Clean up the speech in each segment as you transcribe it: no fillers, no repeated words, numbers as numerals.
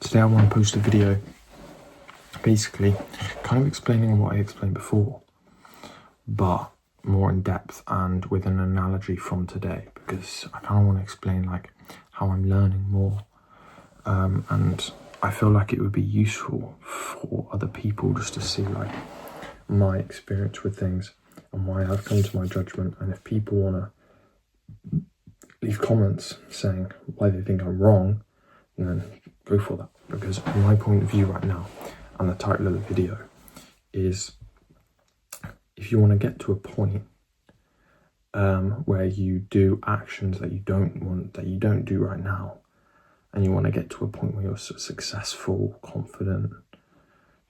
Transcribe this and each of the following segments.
Today I want to post a video basically kind of explaining what I explained before, but more in depth and with an analogy from today, because I kind of want to explain like how I'm learning more, and I feel like it would be useful for other people just to see like my experience with things and why I've come to my judgment. And if people want to leave comments saying why they think I'm wrong, then go for that, because my point of view right now and the title of the video is, if you want to get to a point where you do actions that you don't do right now, and you want to get to a point where you're successful, confident,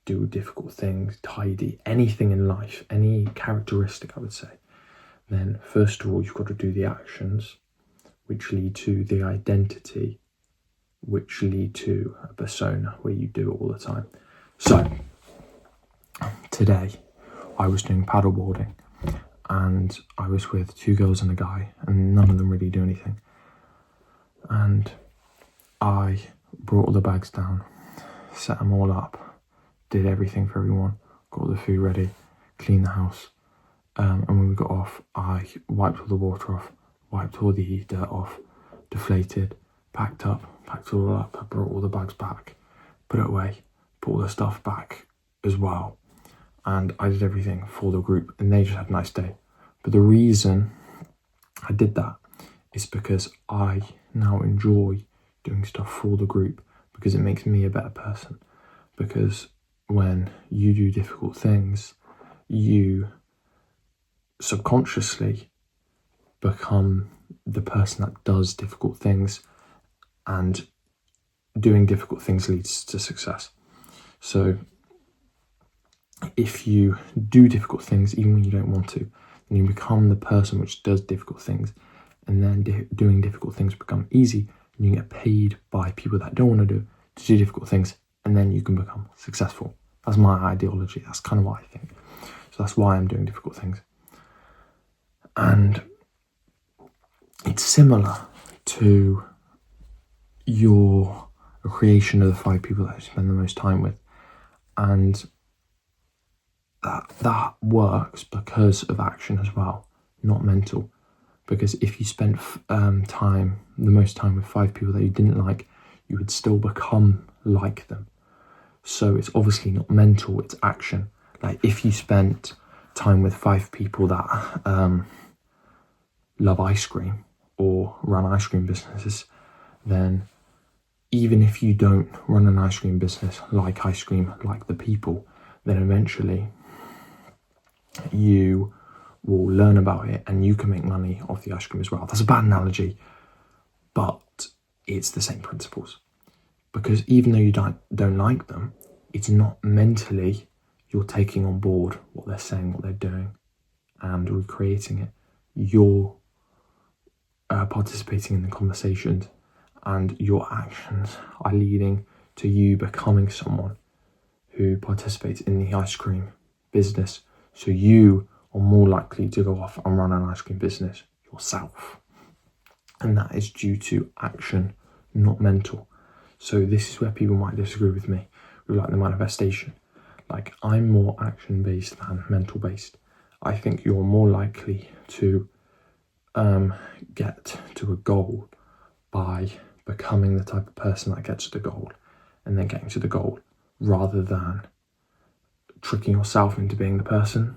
do difficult things, tidy, anything in life, any characteristic I would say, then first of all you've got to do the actions which lead to the identity, which lead to a persona where you do it all the time. So today I was doing paddleboarding and I was with two girls and a guy, and none of them really do anything. And I brought all the bags down, set them all up, did everything for everyone, got all the food ready, cleaned the house. And when we got off, I wiped all the water off, wiped all the dirt off, deflated, packed it all up, I brought all the bags back, put it away, put all the stuff back as well. And I did everything for the group, and they just had a nice day. But the reason I did that is because I now enjoy doing stuff for the group, because it makes me a better person. Because when you do difficult things, you subconsciously become the person that does difficult things, and doing difficult things leads to success. So if you do difficult things even when you don't want to, then you become the person which does difficult things, and then doing difficult things become easy, and you get paid by people that don't want to do difficult things, and then you can become successful. That's my ideology. That's kind of what I think. So that's why I'm doing difficult things. And it's similar to your creation of the 5 people that you spend the most time with, and that works because of action as well, not mental. Because if you spent the most time with 5 people that you didn't like, you would still become like them. So it's obviously not mental, it's action. Like if you spent time with 5 people that love ice cream or run ice cream businesses, then even if you don't run an ice cream business, like ice cream, like the people, then eventually you will learn about it and you can make money off the ice cream as well. That's a bad analogy, but it's the same principles. Because even though you don't like them, it's not mentally you're taking on board what they're saying, what they're doing, and recreating it. You're participating in the conversations, and your actions are leading to you becoming someone who participates in the ice cream business. So you are more likely to go off and run an ice cream business yourself. And that is due to action, not mental. So this is where people might disagree with me with like the manifestation. Like I'm more action based than mental based. I think you're more likely to get to a goal by becoming the type of person that gets to the goal and then getting to the goal, rather than tricking yourself into being the person,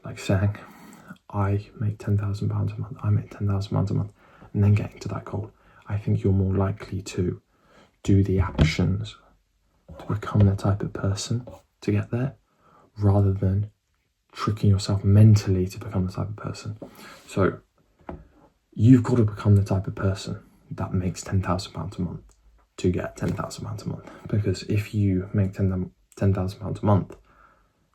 like saying I make £10,000 a month, I make £10,000 a month, and then getting to that goal. I think you're more likely to do the actions to become the type of person to get there, rather than tricking yourself mentally to become the type of person. So you've got to become the type of person that makes £10,000 a month to get £10,000 a month. Because if you make £10,000 a month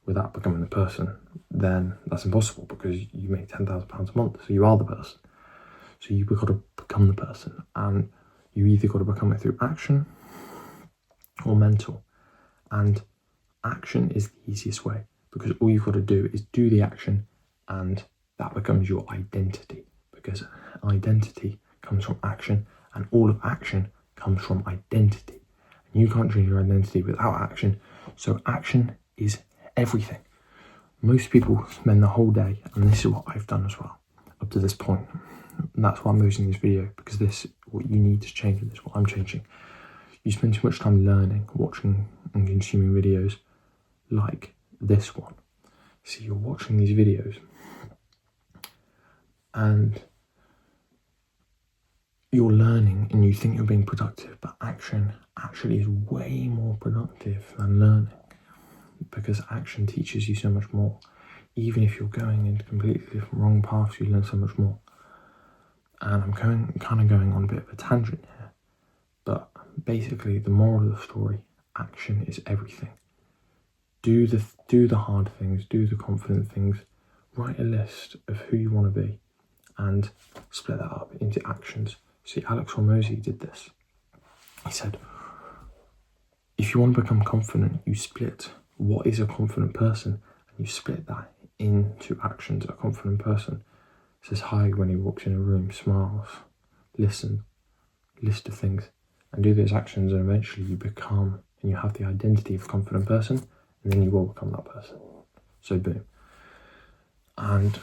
without becoming the person, then that's impossible, because you make £10,000 a month, so you are the person. So you've got to become the person, and you either got to become it through action or mental. And action is the easiest way, because all you've got to do is do the action, and that becomes your identity. Because identity comes from action, and all of action comes from identity. You can't change your identity without action. So action is everything. Most people spend the whole day, and this is what I've done as well, up to this point. And that's why I'm using this video, because this, what you need to change, and this is what I'm changing. You spend too much time learning, watching and consuming videos like this one. So you're watching these videos and you're learning and you think you're being productive, but action actually is way more productive than learning, because action teaches you so much more. Even if you're going in completely different wrong paths, you learn so much more. And I'm kind of going on a bit of a tangent here, but basically the moral of the story, action is everything. Do the hard things, do the confident things, write a list of who you want to be and split that up into actions. See, Alex Hormozi did this. He said, if you want to become confident, you split what is a confident person and you split that into actions. A confident person says hi when he walks in a room, smiles, listen, list of things, and do those actions, and eventually you become and you have the identity of a confident person, and then you will become that person. So boom. And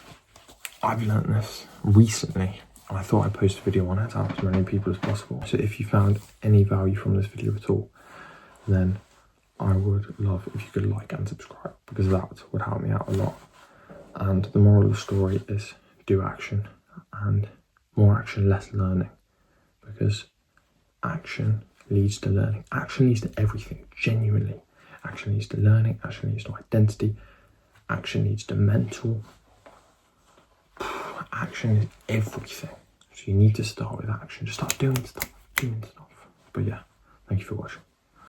I've learned this recently, and I thought I'd post a video on it to help as many people as possible. So if you found any value from this video at all, then I would love if you could like and subscribe, because that would help me out a lot. And the moral of the story is do action, and more action, less learning, because action leads to learning. Action leads to everything, genuinely. Action leads to learning, action leads to identity, action leads to mental. Action is everything. So you need to start with action. Just start doing stuff. But yeah, thank you for watching.